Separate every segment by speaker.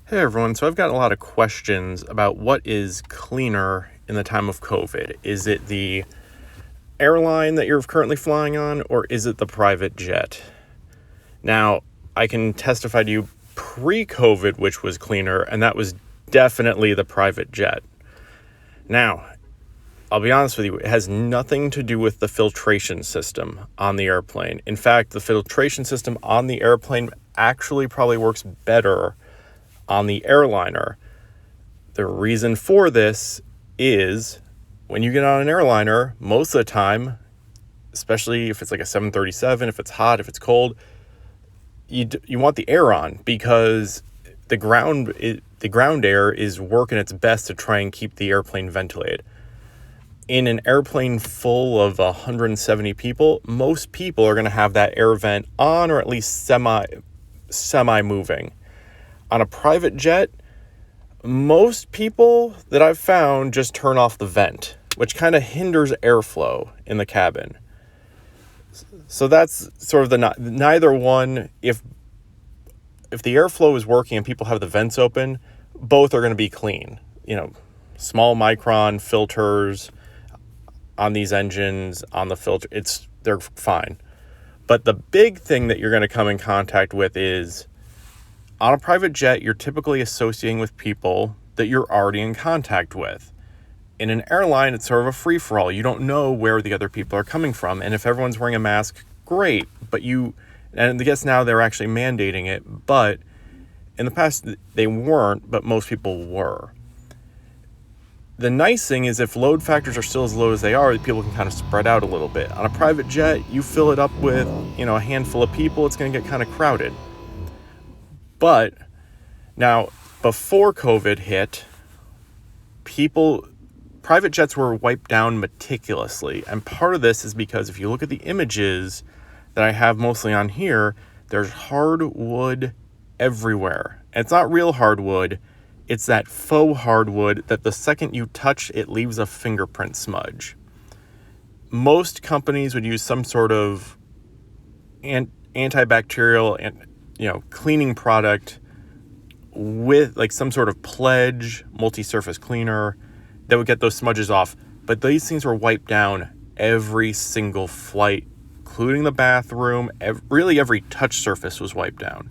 Speaker 1: Hey everyone, so I've gotten a lot of questions about what is cleaner in the time of COVID. Is it the airline that you're currently flying on, or is it the private jet? Now, I can testify to you pre-COVID, which was cleaner, and that was definitely the private jet. Now, I'll be honest with you, it has nothing to do with the filtration system on the airplane. In fact, the filtration system on the airplane actually probably works better on the airliner. The reason for this is when you get on an airliner, most of the time, especially if it's like a 737, if it's hot, if it's cold, you want the air on because the ground air is working its best to try and keep the airplane ventilated. In an airplane full of 170 people, most people are going to have that air vent on or at least semi moving. On a private jet, most people that I've found just turn off the vent, which kind of hinders airflow in the cabin. So that's sort of the neither one. If the airflow is working and people have the vents open, both are going to be clean. Small micron filters on these engines, on the filter, they're fine. But the big thing that you're going to come in contact with is, on a private jet, you're typically associating with people that you're already in contact with. In an airline, it's sort of a free-for-all. You don't know where the other people are coming from. And if everyone's wearing a mask, great. And I guess now they're actually mandating it. But in the past, they weren't, but most people were. The nice thing is if load factors are still as low as they are, people can kind of spread out a little bit. On a private jet, you fill it up with, a handful of people, it's going to get kind of crowded. But now, before COVID hit, private jets were wiped down meticulously. And part of this is because if you look at the images that I have mostly on here, there's hardwood everywhere. And it's not real hardwood. It's that faux hardwood that the second you touch, it leaves a fingerprint smudge. Most companies would use some sort of antibacterial and cleaning product with like some sort of Pledge multi-surface cleaner that would get those smudges off. But these things were wiped down every single flight, including the bathroom. Really every touch surface was wiped down.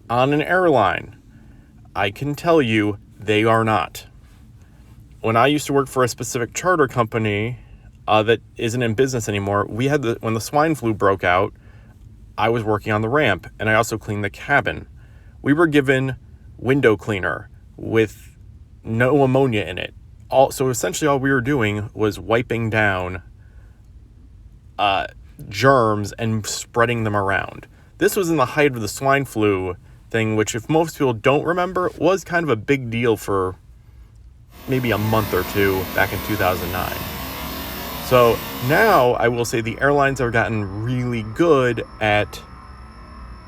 Speaker 1: On an airline, I can tell you they are not. When I used to work for a specific charter company that isn't in business anymore, when the swine flu broke out, I was working on the ramp, and I also cleaned the cabin. We were given window cleaner with no ammonia in it. So essentially all we were doing was wiping down germs and spreading them around. This was in the height of the swine flu thing, which if most people don't remember, was kind of a big deal for maybe a month or two back in 2009. So now I will say the airlines have gotten really good at,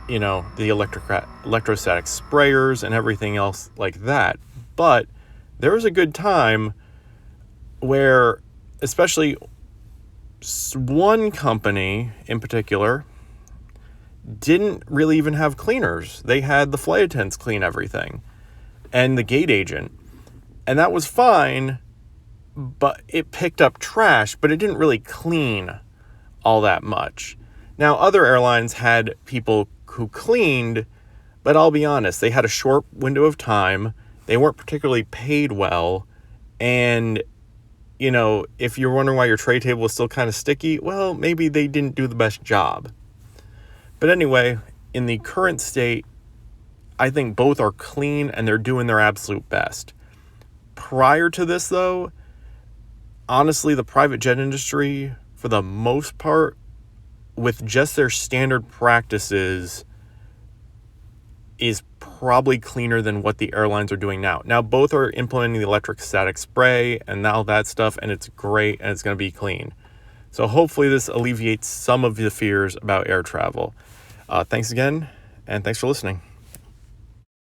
Speaker 1: the electrostatic sprayers and everything else like that. But there was a good time where, especially one company in particular, didn't really even have cleaners. They had the flight attendants clean everything and the gate agent. And that was fine, but it picked up trash, but it didn't really clean all that much. Now, other airlines had people who cleaned, but I'll be honest, they had a short window of time. They weren't particularly paid well. And, if you're wondering why your tray table is still kind of sticky, well, maybe they didn't do the best job. But anyway, in the current state, I think both are clean and they're doing their absolute best. Prior to this, though, honestly, the private jet industry, for the most part, with just their standard practices, is probably cleaner than what the airlines are doing now. Now, both are implementing the electrostatic spray and all that stuff, and it's great, and it's going to be clean. So hopefully this alleviates some of the fears about air travel. Thanks again, and thanks for listening.